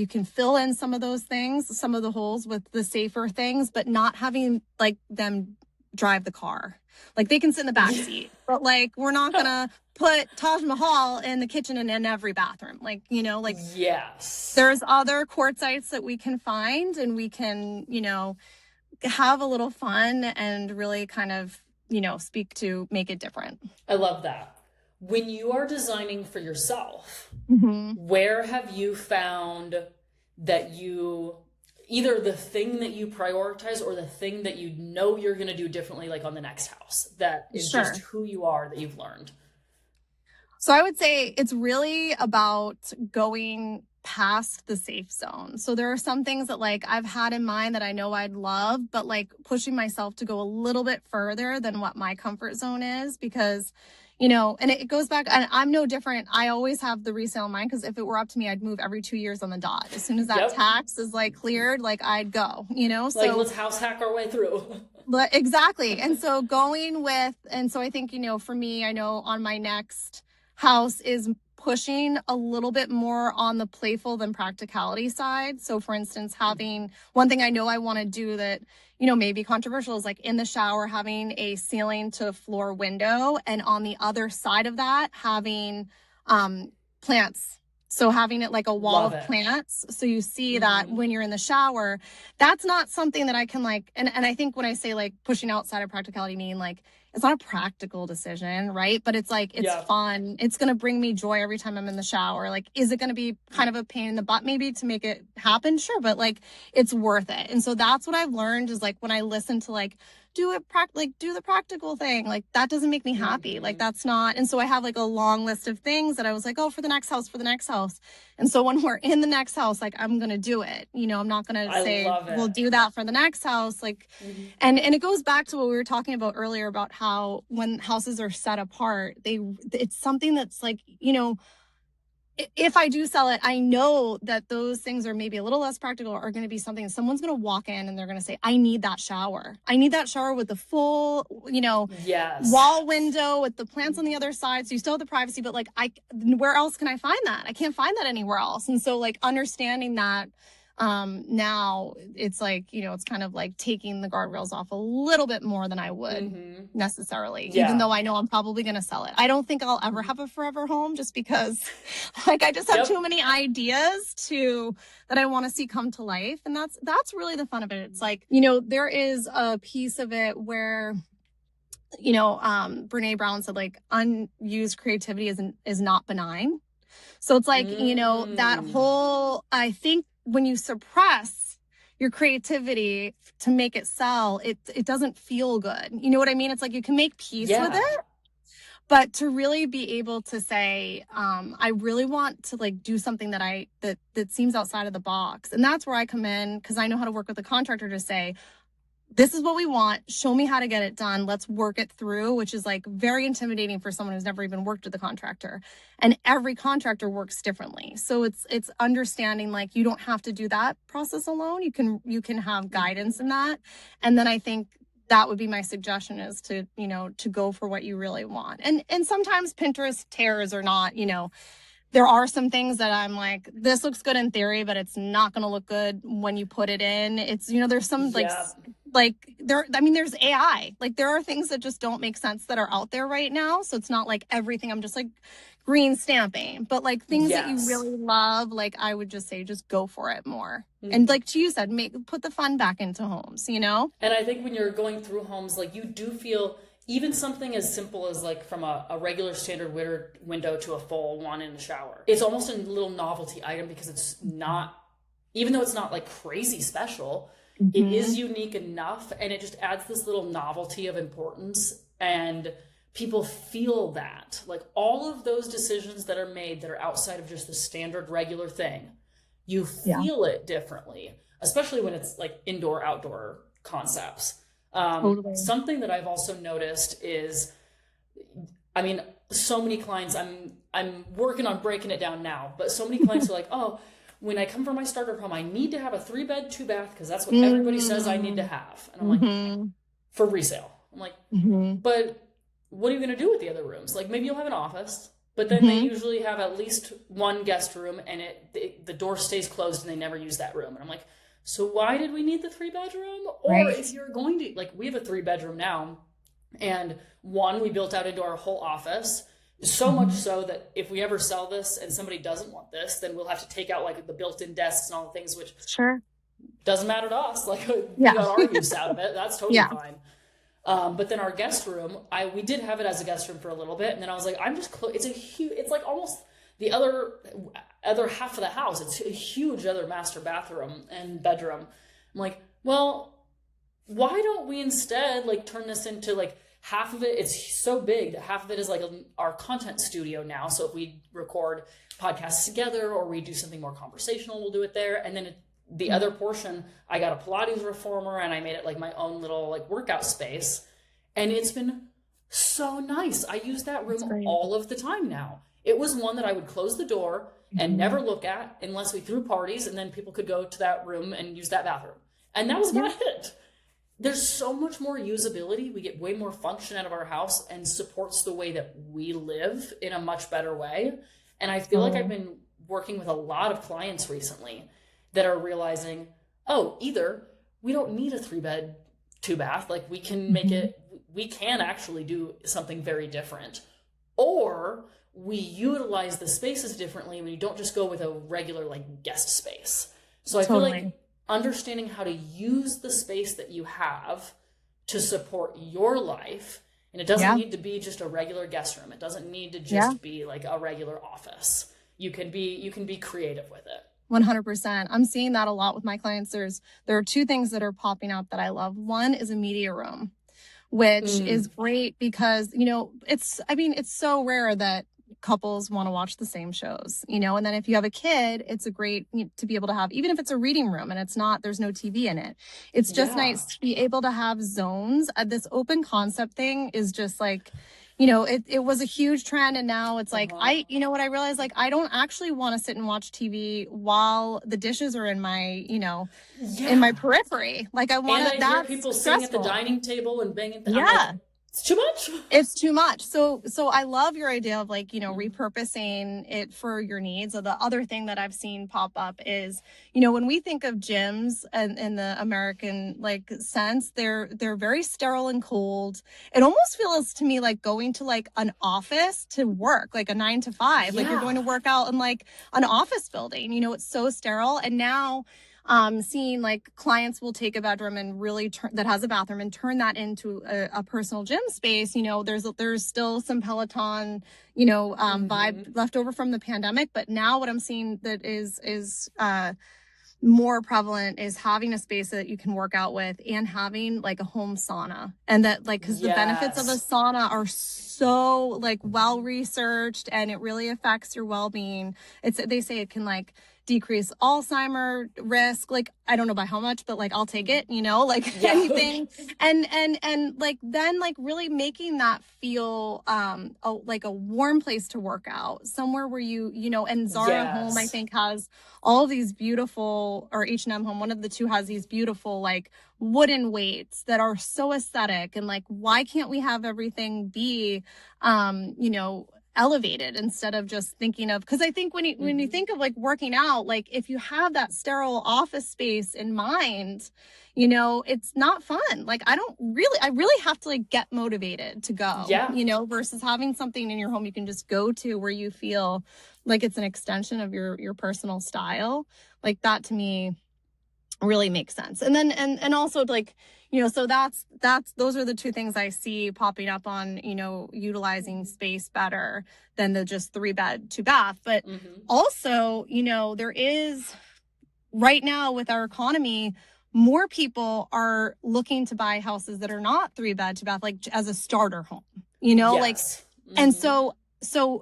can fill in some of those things, some of the holes with the safer things, but not having like them drive the car. Like they can sit in the back seat, but like we're not gonna put Taj Mahal in the kitchen and in every bathroom. Like, you know, like there's other quartzites that we can find, and we can, you know, have a little fun and really kind of, you know, make it different. I love that. When you are designing for yourself, where have you found that you either the thing that you prioritize or the thing that you know you're going to do differently, like on the next house, that is just who you are, that you've learned? So I would say it's really about going past the safe zone. So there are some things that like I've had in mind that I know I'd love, but like pushing myself to go a little bit further than what my comfort zone is, because, you know, and it goes back, and I'm no different. I always have the resale in mind, because if it were up to me, I'd move every 2 years on the dot. As soon as that tax is like cleared, like I'd go, you know, so like let's house hack our way through. But exactly. And so I think, you know, for me, I know on my next house is pushing a little bit more on the playful than practicality side. So for instance, having one thing I know I want to do that, you know, maybe controversial, is like in the shower, having a ceiling to floor window, and on the other side of that, having plants. So having it like a wall of plants. So you see that when you're in the shower. That's not something that I can like, and I think when I say like pushing outside of practicality, mean like it's not a practical decision, right? But it's like, it's fun. It's going to bring me joy every time I'm in the shower. Like, is it going to be kind of a pain in the butt maybe to make it happen? Sure. But like, it's worth it. And so that's what I've learned is like, when I listen to like, do the practical thing, like that doesn't make me happy. Like that's not. And so I have like a long list of things that I was like, oh, for the next house. And so when we're in the next house, like I'm going to do it, you know, I'm not going to say we'll do that for the next house. Like, and it goes back to what we were talking about earlier about how when houses are set apart, it's something that's like, you know, if I do sell it, I know that those things are maybe a little less practical, are going to be something someone's going to walk in and they're going to say, I need that shower. I need that shower with the full, you know, wall window with the plants on the other side. So you still have the privacy, but like, where else can I find that? I can't find that anywhere else. And so like understanding that, Now it's like, it's kind of like taking the guardrails off a little bit more than I would necessarily, even though I know I'm probably going to sell it. I don't think I'll ever have a forever home, just because like I just have too many ideas that I want to see come to life. And that's really the fun of it. It's like, there is a piece of it where, Brene Brown said, like, unused creativity is not benign. So it's like, that whole, I think when you suppress your creativity to make it sell, it doesn't feel good. You know what I mean? It's like you can make peace with it, but to really be able to say, I really want to like do something that seems outside of the box. And that's where I come in, because I know how to work with the contractor to say, this is what we want. Show me how to get it done. Let's work it through, which is like very intimidating for someone who's never even worked with a contractor. And every contractor works differently. So it's understanding like you don't have to do that process alone. You can have guidance in that. And then I think that would be my suggestion, is to go for what you really want. And sometimes Pinterest tears or not, there are some things that I'm like, this looks good in theory, but it's not going to look good when you put it in. It's, there's some there's AI, like there are things that just don't make sense that are out there right now. So it's not like everything I'm just like green stamping, but like things that you really love, like I would just say, just go for it more. And like you said, put the fun back into homes, And I think when you're going through homes, like you do feel, even something as simple as like from a regular standard window to a full one in the shower, it's almost a little novelty item, because it's not, even though it's not like crazy special, it is unique enough, and it just adds this little novelty of importance, and people feel that. Like all of those decisions that are made that are outside of just the standard regular thing, you feel it differently, especially when it's like indoor outdoor concepts. Something that I've also noticed is, I mean, so many clients, I'm working on breaking it down now, but so many clients are like, oh, when I come for my starter home, I need to have a 3-bed, 2-bath, because that's what everybody says I need to have. And I'm like, for resale. I'm like, but what are you going to do with the other rooms? Like maybe you'll have an office, but then they usually have at least one guest room, and the door stays closed and they never use that room. And I'm like, so why did we need the 3-bedroom? Or if you're going to, like, we have a 3-bedroom now, and one we built out into our whole office. So much so that if we ever sell this and somebody doesn't want this, then we'll have to take out like the built-in desks and all the things, which doesn't matter to us. Like we got our use out of it. That's totally fine. But then our guest room, we did have it as a guest room for a little bit. And then I was like, it's like almost the other half of the house. It's a huge other master bathroom and bedroom. I'm like, well, why don't we instead like turn this into like, half of it's so big that half of it is like our content studio now. So if we record podcasts together or we do something more conversational, we'll do it there. And then the other portion, I got a Pilates reformer and I made it like my own little like workout space. And it's been so nice. I use that room all of the time now. It was one that I would close the door and never look at unless we threw parties, and then people could go to that room and use that bathroom. And that was about it. There's so much more usability. We get way more function out of our house, and supports the way that we live in a much better way. And I feel like I've been working with a lot of clients recently that are realizing, oh, either we don't need a 3-bed, 2-bath, like we can make it, we can actually do something very different. Or we utilize the spaces differently when you don't just go with a regular like guest space. So I feel like understanding how to use the space that you have to support your life. And it doesn't need to be just a regular guest room. It doesn't need to just be like a regular office. You can be creative with it. 100%. I'm seeing that a lot with my clients. There are 2 things that are popping up that I love. One is a media room, which is great because, it's so rare that couples want to watch the same shows, and then if you have a kid, it's a great to be able to have, even if it's a reading room and there's no TV in it. It's just nice to be able to have zones. This open concept thing is just like, it was a huge trend, and now it's like, what I realized, like, I don't actually want to sit and watch TV while the dishes are in my, in my periphery. Like I want to, hear people sitting at the dining table and banging. It's too much. It's too much. So I love your idea of like, repurposing it for your needs. So the other thing that I've seen pop up is, when we think of gyms and in the American like sense, they're very sterile and cold. It almost feels to me like going to like an office to work, like a 9 to 5, like you're going to work out in like an office building, it's so sterile. And now seeing like clients will take a bedroom and really that has a bathroom and turn that into a personal gym space. There's still some Peloton, vibe left over from the pandemic, but now what I'm seeing that is more prevalent is having a space that you can work out with and having like a home sauna, and that like, because the benefits of a sauna are so like well researched and it really affects your well-being. They say it can like decrease Alzheimer risk. Like, I don't know by how much, but like, I'll take it, anything. And like, then like really making that feel, like a warm place to work out, somewhere where and Zara Home, I think, has all these beautiful, or H&M Home, one of the two has these beautiful, like wooden weights that are so aesthetic. And like, why can't we have everything be, elevated instead of just thinking of, because I think when you think of like working out, like if you have that sterile office space in mind, it's not fun. Like I really have to like get motivated to go, versus having something in your home you can just go to where you feel like it's an extension of your personal style. Like that to me really makes sense. And then and also like, so that's those are the two things I see popping up on, utilizing space better than the just 3-bed 2-bath. But also, there is right now with our economy, more people are looking to buy houses that are not 3-bed 2-bath, like as a starter home, like, and so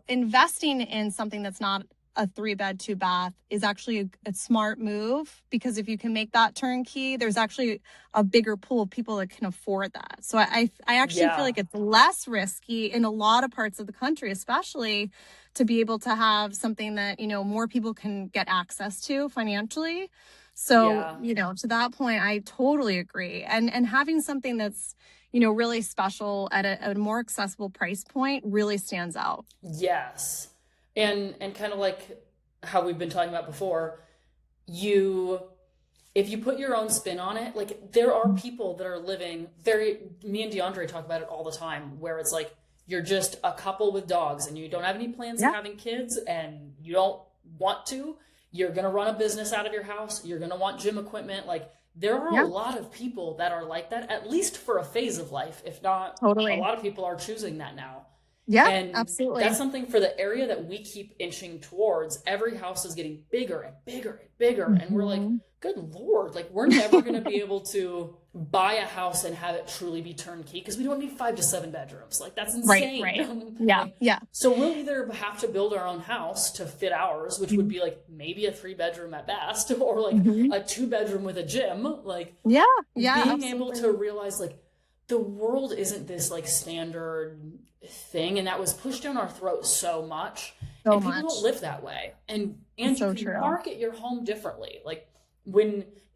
investing in something that's not a 3-bed 2-bath is actually a smart move, because if you can make that turnkey, there's actually a bigger pool of people that can afford that. So I actually feel like it's less risky in a lot of parts of the country, especially to be able to have something that, more people can get access to financially. So, to that point, I totally agree. And having something that's, really special at a more accessible price point really stands out. Yes. And kind of like how we've been talking about before, if you put your own spin on it, like there are people that are living me and DeAndre talk about it all the time, where it's like, you're just a couple with dogs and you don't have any plans of having kids and you don't want to, you're going to run a business out of your house. You're going to want gym equipment. Like there are a lot of people that are like that, at least for a phase of life. If not, a lot of people are choosing that now. Yeah, and absolutely. That's something for the area that we keep inching towards. Every house is getting bigger and bigger and bigger. And we're like, good Lord, like we're never going to be able to buy a house and have it truly be turnkey, because we don't need 5 to 7 bedrooms. Like that's insane. Right. Yeah. So we'll either have to build our own house to fit ours, which would be like maybe a 3-bedroom at best, or like a 2-bedroom with a gym. Like being absolutely. able to realize like the world isn't this like standard thing, and that was pushed down our throats so much. And people don't live that way. And so you can market your home differently. Like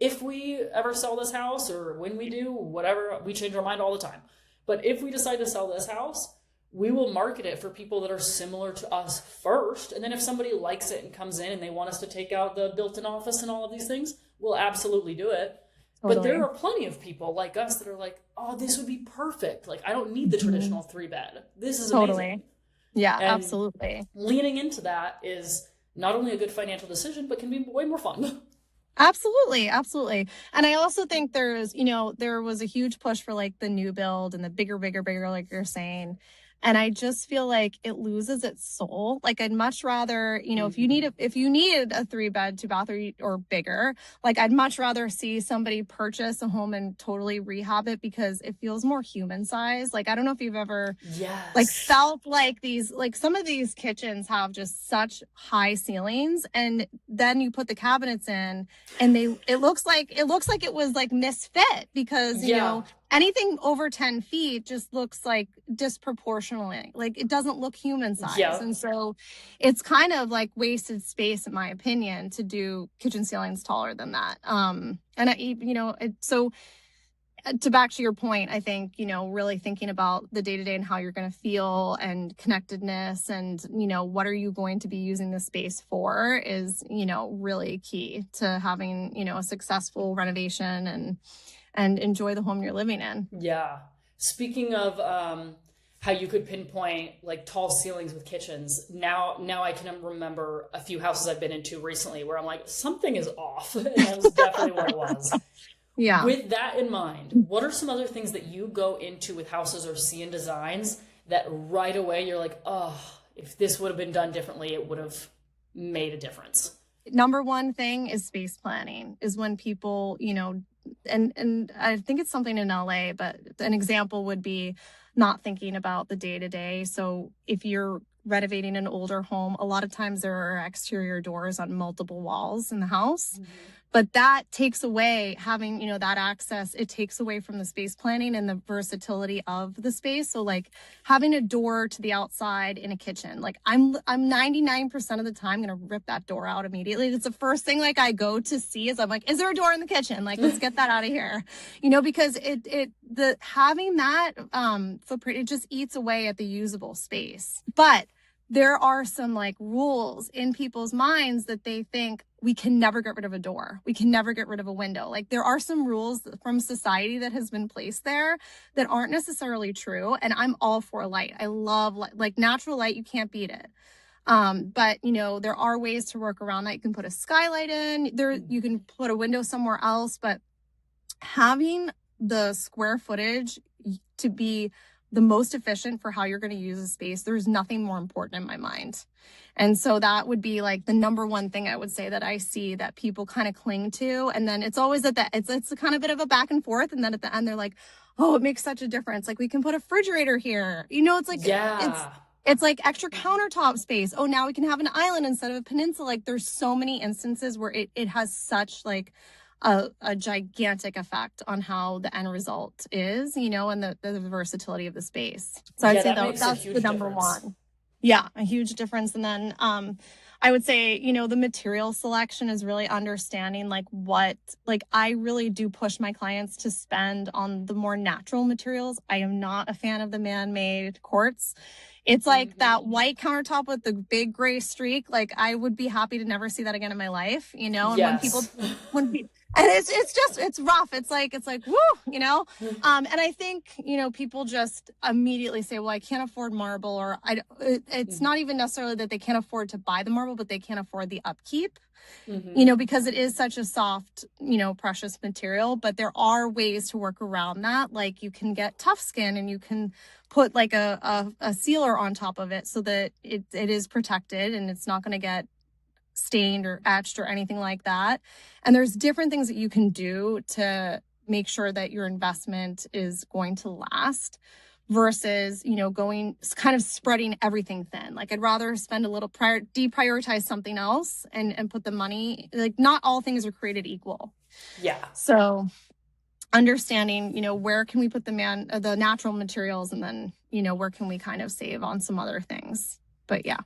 if we ever sell this house, or when we do, whatever, we change our mind all the time. But if we decide to sell this house, we will market it for people that are similar to us first. And then if somebody likes it and comes in and they want us to take out the built-in office and all of these things, we'll absolutely do it. Totally. But there are plenty of people like us that are like, oh, this would be perfect. Like, I don't need the traditional 3-bed. This is amazing. Yeah, and absolutely. Leaning into that is not only a good financial decision, but can be way more fun. Absolutely. And I also think there was a huge push for like the new build and the bigger, like you're saying. And I just feel like it loses its soul. Like I'd much rather, if you needed a 3-bed 2-bath or bigger, like I'd much rather see somebody purchase a home and totally rehab it, because it feels more human sized. Like I don't know if you've ever like felt like some of these kitchens have just such high ceilings, and then you put the cabinets in and it looks like it was like misfit, because you know, anything over 10 feet just looks like disproportionately, like it doesn't look human size. And so it's kind of like wasted space, in my opinion, to do kitchen ceilings taller than that. to back to your point, I think, really thinking about the day-to-day and how you're going to feel and connectedness and, what are you going to be using the space for is, really key to having, a successful renovation and enjoy the home you're living in. Yeah. Speaking of how you could pinpoint like tall ceilings with kitchens, now I can remember a few houses I've been into recently where I'm like, something is off. And that was definitely what it was. Yeah. With that in mind, what are some other things that you go into with houses or see in designs that right away you're like, oh, if this would have been done differently, it would have made a difference? Number one thing is space planning is when people, and I think it's something in LA, but an example would be not thinking about the day to day. So if you're renovating an older home, a lot of times there are exterior doors on multiple walls in the house. Mm-hmm. But that takes away having, that access. It takes away from the space planning and the versatility of the space. So like having a door to the outside in a kitchen, like I'm 99% of the time going to rip that door out immediately. It's the first thing like I go to see is I'm like, is there a door in the kitchen? Like, let's get that out of here, because having that footprint, it just eats away at the usable space. But there are some like rules in people's minds that they think we can never get rid of a door. We can never get rid of a window. Like there are some rules from society that has been placed there that aren't necessarily true. And I'm all for light. I love like natural light. You can't beat it. But there are ways to work around that. You can put a skylight in there. You can put a window somewhere else, but having the square footage to be the most efficient for how you're going to use a space, there's nothing more important in my mind. And so that would be like the number one thing I would say that I see that people kind of cling to. And then it's always it's a kind of bit of a back and forth. And then at the end, they're like, oh, it makes such a difference. Like we can put a refrigerator here. It's like, it's like extra countertop space. Oh, now we can have an island instead of a peninsula. Like there's so many instances where it has such like a gigantic effect on how the end result is, and the versatility of the space. So I'd say that's the number one. Yeah, a huge difference. And then I would say, the material selection is really understanding I really do push my clients to spend on the more natural materials. I am not a fan of the man-made quartz. It's like that white countertop with the big gray streak. Like I would be happy to never see that again in my life, and yes. And it's rough. It's like, woo, and I think, people just immediately say, well, I can't afford marble, or it's not even necessarily that they can't afford to buy the marble, but they can't afford the upkeep, because it is such a soft, precious material. But there are ways to work around that. Like you can get tough skin and you can put like a sealer on top of it so that it is protected and it's not going to get stained or etched or anything like that. And there's different things that you can do to make sure that your investment is going to last versus, going kind of spreading everything thin. Like I'd rather spend a little deprioritize something else and put the money, like not all things are created equal. Yeah. So understanding, where can we put the natural materials, and then, where can we kind of save on some other things. But yeah.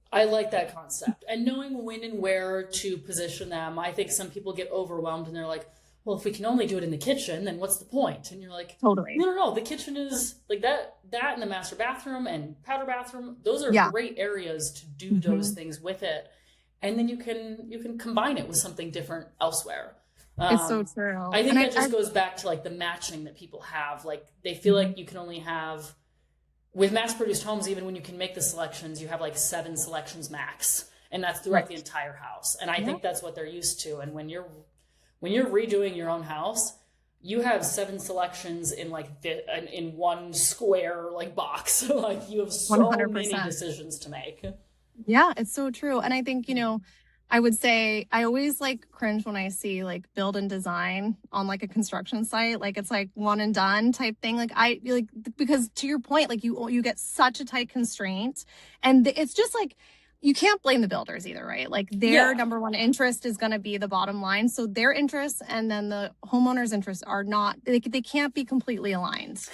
I like that concept. And knowing when and where to position them. I think some people get overwhelmed and they're like, well, if we can only do it in the kitchen, then what's the point? And you're like, totally. No. The kitchen is like that and the master bathroom and powder bathroom. Those are great areas to do those things with it. And then you can combine it with something different elsewhere. It's so true. I think that just goes back to like the matching that people have. Like they feel like you can only have, with mass-produced homes, even when you can make the selections, you have like 7 selections max, and that's throughout the entire house. And I think that's what they're used to. And when you're redoing your own house, you have 7 selections in like in one square like box. Like you have so 100%. Many decisions to make. Yeah, it's so true. And I think I would say I always like cringe when I see like build and design on like a construction site. Like it's like one and done type thing. Because to your point, like you get such a tight constraint, and it's just like, you can't blame the builders either, right? Like their number one interest is going to be the bottom line. So their interests and then the homeowner's interests are not, they can't be completely aligned.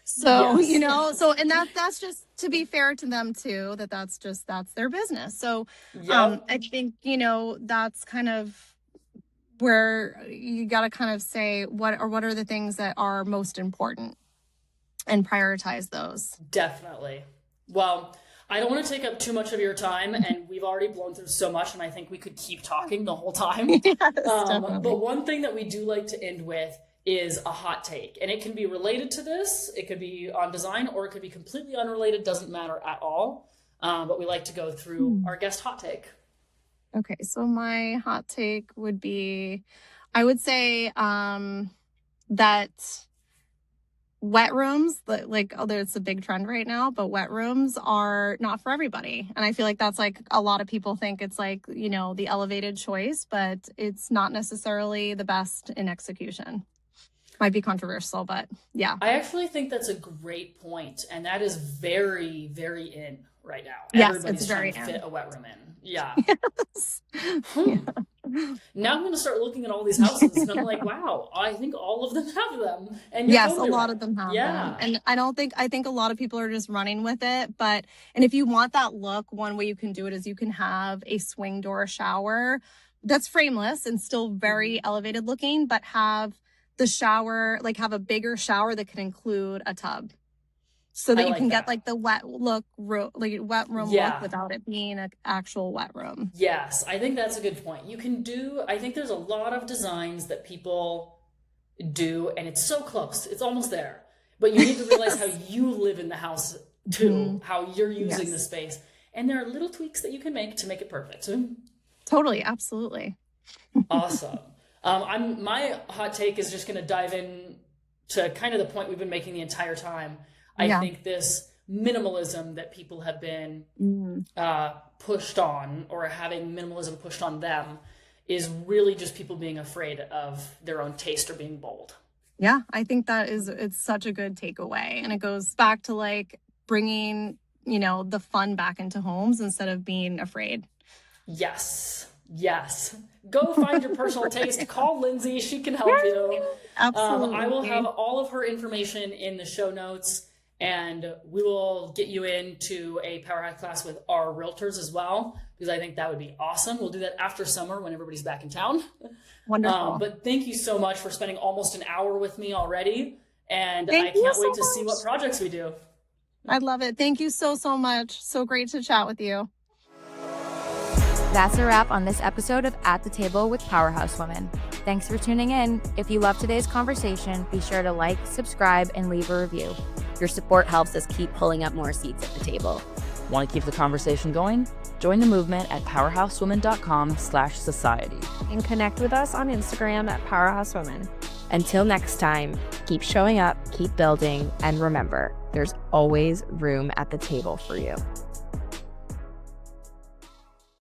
So, and that's just to be fair to them too, that's their business. So, I think, that's kind of where you got to kind of say what are the things that are most important and prioritize those. Definitely. Well, I don't want to take up too much of your time, and we've already blown through so much, and I think we could keep talking the whole time. Yes, but one thing that we do like to end with is a hot take, and it can be related to this. It could be on design, or it could be completely unrelated. Doesn't matter at all. But we like to go through our guest hot take. Okay, so my hot take would be, I would say that wet rooms, like, it's a big trend right now, but wet rooms are not for everybody. And I feel like that's like a lot of people think it's like, the elevated choice, but it's not necessarily the best in execution. Might be controversial, but yeah. I actually think that's a great point, and that is very, very in right now. Yes, Everybody's it's trying very to fit a wet room in. Yeah. Yes. Yeah. Now I'm going to start looking at all these houses, and I'm like, wow, I think all of them have them. And yes, totally a lot right. of them have Yeah. them. And I think a lot of people are just running with it. And if you want that look, one way you can do it is you can have a swing door shower that's frameless and still very elevated looking, but have the shower, like have a bigger shower that can include a tub. So that you can get like the wet room look without it being an actual wet room. Yes, I think that's a good point. I think there's a lot of designs that people do, and it's so close. It's almost there. But you need to realize how you live in the house too, how you're using the space. And there are little tweaks that you can make to make it perfect. Totally, absolutely. Awesome. My hot take is just going to dive in to kind of the point we've been making the entire time. I think this minimalism that people have been pushed on, or having minimalism pushed on them, is really just people being afraid of their own taste or being bold. Yeah, I think it's such a good takeaway. And it goes back to like bringing, the fun back into homes instead of being afraid. Yes. Go find your personal taste. Call Lindsay. She can help you. Absolutely. I will have all of her information in the show notes, and we will get you into a Power Hack class with our realtors as well, because I think that would be awesome. We'll do that after summer when everybody's back in town. Wonderful. But thank you so much for spending almost an hour with me already. And I can't wait to see what projects we do. I love it. Thank you so much. So great to chat with you. That's a wrap on this episode of At the Table with Powerhouse Women. Thanks for tuning in. If you loved today's conversation, be sure to like, subscribe, and leave a review. Your support helps us keep pulling up more seats at the table. Want to keep the conversation going? Join the movement at powerhousewomen.com/society. And connect with us on Instagram at Powerhouse Women. Until next time, keep showing up, keep building, and remember, there's always room at the table for you.